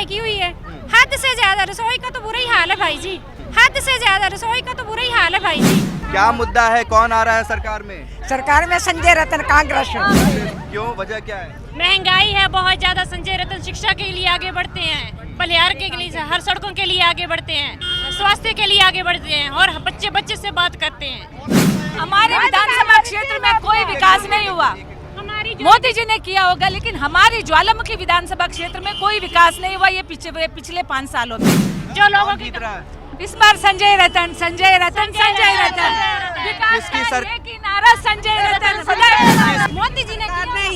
महंगाई की हुई है, हद से ज्यादा। रसोई का तो बुरा ही हाल है भाई जी, हद से ज्यादा रसोई का तो बुरा ही हाल है भाई जी। क्या मुद्दा है, कौन आ रहा है सरकार में? सरकार में संजय रतन, कांग्रेस। क्यों, वजह क्या है? महंगाई है बहुत ज्यादा। संजय रतन शिक्षा के लिए आगे बढ़ते हैं, बलिहार के लिए, हर सड़कों के लिए आगे बढ़ते हैं, स्वास्थ्य के लिए आगे बढ़ते हैं और बच्चे बच्चे से बात करते हैं। हमारे विधानसभा क्षेत्र में कोई विकास नहीं हुआ, मोदी जी ने किया होगा, लेकिन हमारी ज्वालामुखी विधानसभा क्षेत्र में कोई विकास नहीं हुआ ये पिछले 5 सालों में। जो लोगों की इस बार संजय रतन, संजय रतन, संजय रतन। विकास की नारा संजय रतन। मोदी जी ने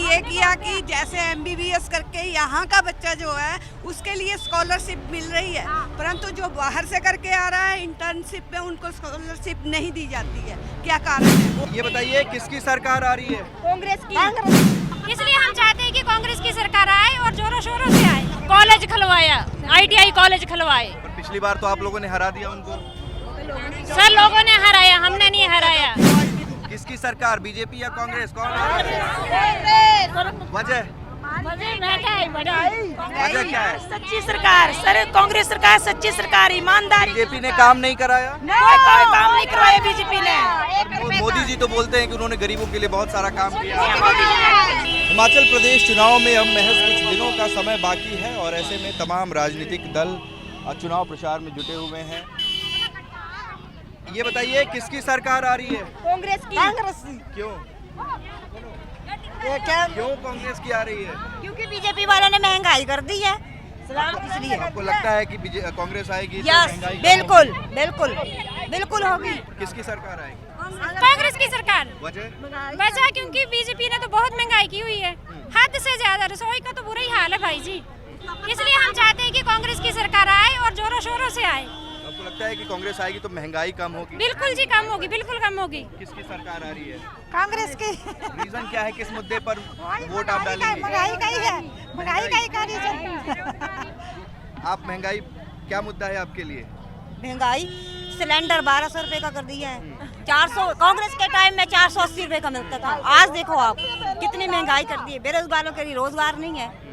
ये किया कि जैसे MBBS करके यहाँ का बच्चा जो है उसके लिए स्कॉलरशिप मिल रही है, परंतु जो बाहर से करके आ रहा है इंटर्नशिप में उनको स्कॉलरशिप नहीं दी जाती है। क्या कारण है? ये बताइए किसकी सरकार आ रही है? कांग्रेस की। इसलिए हम चाहते हैं कि कांग्रेस की सरकार आए और जोरों शोरों से आए। कॉलेज खुलवाया, ITI कॉलेज खुलवाए। पिछली बार तो आप लोगों ने हरा दिया उनको। सर लोगों ने हराया, हमने नहीं हराया। किसकी सरकार, बीजेपी या कांग्रेस, कौन आ रहा है? वजह वजह क्या है? सच्ची सरकार, सर कांग्रेस सरकार सच्ची सरकार, ईमानदारी। बीजेपी ने काम नहीं कराया? कोई काम नहीं करवाया बीजेपी ने। मोदी जी तो बोलते हैं कि उन्होंने गरीबों के लिए बहुत सारा काम किया। हिमाचल प्रदेश चुनाव में अब महज कुछ दिनों का समय बाकी है और ऐसे में तमाम राजनीतिक दल चुनाव प्रचार में जुटे हुए हैं। ये बताइए किसकी सरकार आ रही है? कांग्रेस की। क्यों क्यों कांग्रेस की आ रही है? क्योंकि बीजेपी वालों ने महंगाई कर दी है, इसलिए। आपको लगता है कि कांग्रेस आएगी तो यस, महंगाई बिल्कुल बिल्कुल बिल्कुल होगी। किसकी सरकार आएगी? कांग्रेस की सरकार। वजह क्योंकि बीजेपी ने तो बहुत महंगाई की हुई है, हद से ज्यादा। रसोई का तो बुरा ही हाल है भाई जी, इसलिए हम चाहते हैं कि कांग्रेस की सरकार आए और जोरों शोरों से आए। आपको लगता है कि कांग्रेस आएगी तो महंगाई कम होगी? बिल्कुल जी कम होगी, बिल्कुल कम होगी। किसकी सरकार आ रही है? कांग्रेस की। रीजन क्या है, किस मुद्दे पर वोट आप डालेंगे? महंगाई का ही है, महंगाई का ही कार्य। आप महंगाई, क्या मुद्दा है आपके लिए? महंगाई, सिलेंडर 1200 रुपए का कर दिया है। 400 कांग्रेस के टाइम में 480 रुपए का मिलता था, आज देखो आप कितनी महंगाई कर दी है। बेरोजगारों के लिए रोजगार नहीं है।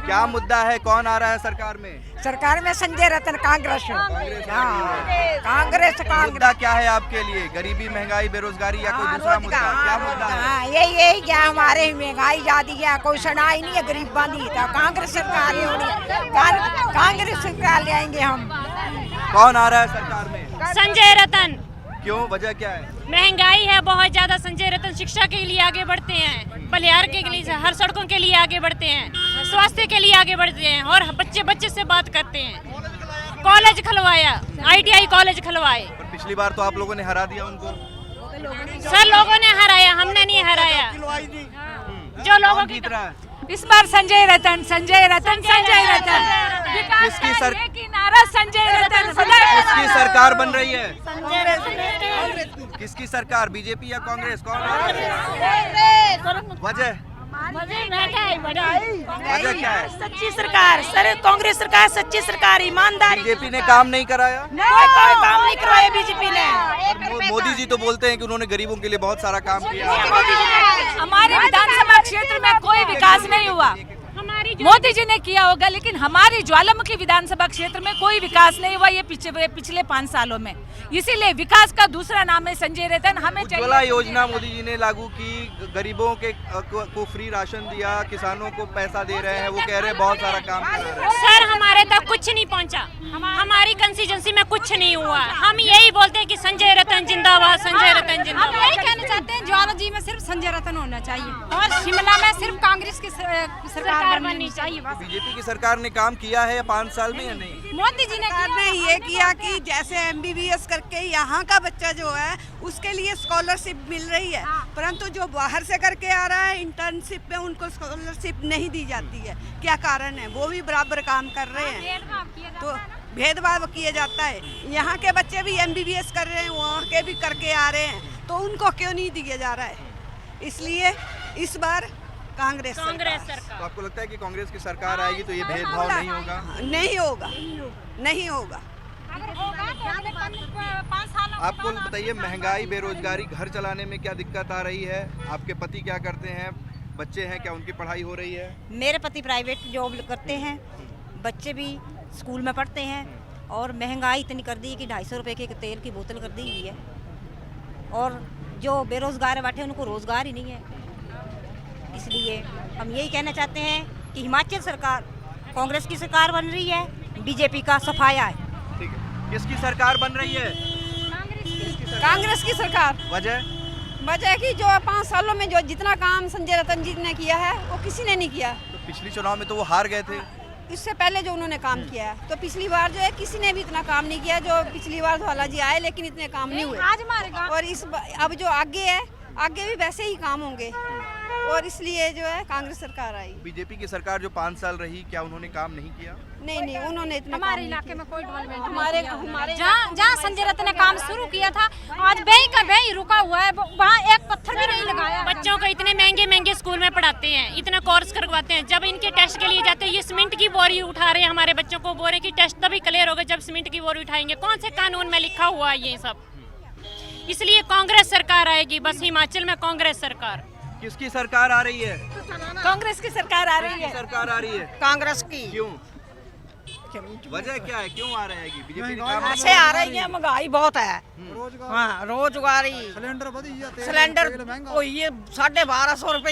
क्या मुद्दा है, कौन आ रहा है सरकार में? सरकार में संजय रतन, कांग्रेस। कांग्रेस आ रही है। कांग्रेस मुद्दा क्या है आपके लिए? गरीबी, महंगाई, बेरोजगारी या कोई दूसरा मुद्दा? क्या मुद्दा है? यही क्या हमारे महंगाई ज्यादा है, कोई सुनाई नहीं है, गरीब बांधी तो कांग्रेस सरकार ही होनी, कांग्रेस सरकार ले आएंगे हम। कौन आ रहा है सरकार में? संजय रतन। क्यों, वजह क्या है? महंगाई है बहुत ज्यादा। संजय रतन शिक्षा के लिए आगे बढ़ते हैं, बलिहार के लिए, हर सड़कों के लिए आगे बढ़ते हैं, स्वास्थ्य के लिए आगे बढ़ते हैं और बच्चे बच्चे से बात करते हैं। कॉलेज खुलवाया, ITI कॉलेज खुलवाए। पिछली बार तो आप लोगों ने हरा दिया उनको। सर लोगों ने हराया, हमने नहीं हराया। जो लोगों की इस बार संजय रतन, संजय रतन, संजय रतन। किसकी नारा संजय रतन। किसकी सरकार बन रही है? संजय रतन। किसकी सरकार, बीजेपी या कांग्रेस, कौन आ रहा है? वजह वजह क्या है? सच्ची सरकार, सर कांग्रेस सरकार सच्ची सरकार, ईमानदारी। बीजेपी ने काम नहीं कराया? कोई काम नहीं करवाया बीजेपी ने। मोदी जी तो बोलते हैं कि उन्होंने गरीबों के लिए बहुत सारा काम किया। हमारे विधानसभा क्षेत्र में कोई विकास नहीं हुआ, मोदी जी ने किया होगा, लेकिन हमारी ज्वालामुखी विधानसभा क्षेत्र में कोई विकास नहीं हुआ ये पिछले 5 सालों में। इसीलिए विकास का दूसरा नाम है संजय रतन। हमें उज्ज्वला योजना मोदी जी ने लागू की, गरीबों के को फ्री राशन दिया, किसानों को पैसा दे रहे हैं, वो कह रहे हैं बहुत सारा काम कर रहे हैं। सर हमारे तक कुछ नहीं पहुंचा, हमारी कंस्टिट्यूंसी में कुछ नहीं हुआ। हम यही बोलते हैं कि संजय रतन जिंदाबाद, संजय रतन जिंदाबाद। हम यही कहना चाहते हैं, ज्वाला जी में सिर्फ संजय रतन होना चाहिए और शिमला में सिर्फ कांग्रेस की सरकार बननी चाहिए। बीजेपी की सरकार ने काम किया है 5 साल में या नहीं? मोदी जी ने ये किया कि जैसे MBBS करके यहाँ का बच्चा जो है उसके लिए स्कॉलरशिप मिल रही है, परंतु जो बाहर से करके आ रहा है इंटर्नशिप में उनको स्कॉलरशिप नहीं दी जाती है। क्या कारण है? वो भी बराबर काम कर रहे हैं तो भेदभाव किया जाता है। यहाँ के बच्चे भी MBBS कर रहे हैं, वहाँ के भी करके आ रहे हैं, तो उनको क्यों नहीं दिया जा रहा है? इसलिए इस बार कांग्रेस सरकार। तो आपको लगता है कि कांग्रेस की सरकार आएगी तो ये भेदभाव नहीं होगा? नहीं होगा, नहीं होगा। आपको बताइए, महंगाई, बेरोजगारी, घर चलाने में क्या दिक्कत आ रही है? आपके पति क्या करते हैं, बच्चे हैं, क्या उनकी पढ़ाई हो रही है? मेरे पति प्राइवेट जॉब करते हैं, बच्चे भी स्कूल में पढ़ते हैं और महंगाई इतनी कर दी है कि 250 रुपए की तेल की बोतल कर दी हुई है और जो बेरोजगार बैठे उनको रोजगार ही नहीं है। इसलिए हम यही कहना चाहते हैं कि हिमाचल सरकार कांग्रेस की सरकार बन रही है, बीजेपी का सफाया है। ठीक है, किसकी सरकार बन रही है? कांग्रेस की सरकार। वजह कि जो 5 सालों में जो जितना काम संजय रतन जी ने किया है वो किसी ने नहीं किया। तो पिछली चुनाव में तो वो हार गए थे। इससे पहले जो उन्होंने काम किया है, तो पिछली बार जो है किसी ने भी इतना काम नहीं किया। जो पिछली बार धौला जी आए लेकिन इतने काम नहीं हुए। आज मारेगा। और अब जो आगे है, आगे भी वैसे ही काम होंगे और इसलिए जो है कांग्रेस सरकार आई। बीजेपी की सरकार जो 5 साल रही, क्या उन्होंने काम नहीं किया? नहीं, उन्होंने इतना हमारे इलाके में कोई डेवलपमेंट हमारे जहाँ संजय रत्न ने काम शुरू किया था, आज वही का वही रुका हुआ है, वहाँ एक पत्थर भी नहीं लगाया। बच्चों को इतने महंगे महंगे स्कूल में पढ़ाते हैं, इतना कोर्स करवाते हैं, जब इनके टेस्ट के लिए जाते हैं ये सीमेंट की बोरी उठा रहे हैं हमारे बच्चों को, बोल रहे कि टेस्ट तभी क्लियर होगा जब सीमेंट की बोरी उठाएंगे। कौन से कानून में लिखा हुआ है ये सब? इसलिए कांग्रेस सरकार आएगी, बस हिमाचल में कांग्रेस सरकार। किसकी सरकार आ रही है? कांग्रेस की सरकार आ रही है। सरकार आ रही है कांग्रेस की। क्यों? वजह क्या है, क्यों आ रहेगी? बीजेपी ने काम ऐसे आ रही है, महंगाई बहुत है। हाँ, रोजगारी सिलेंडर ये 1250 रुपए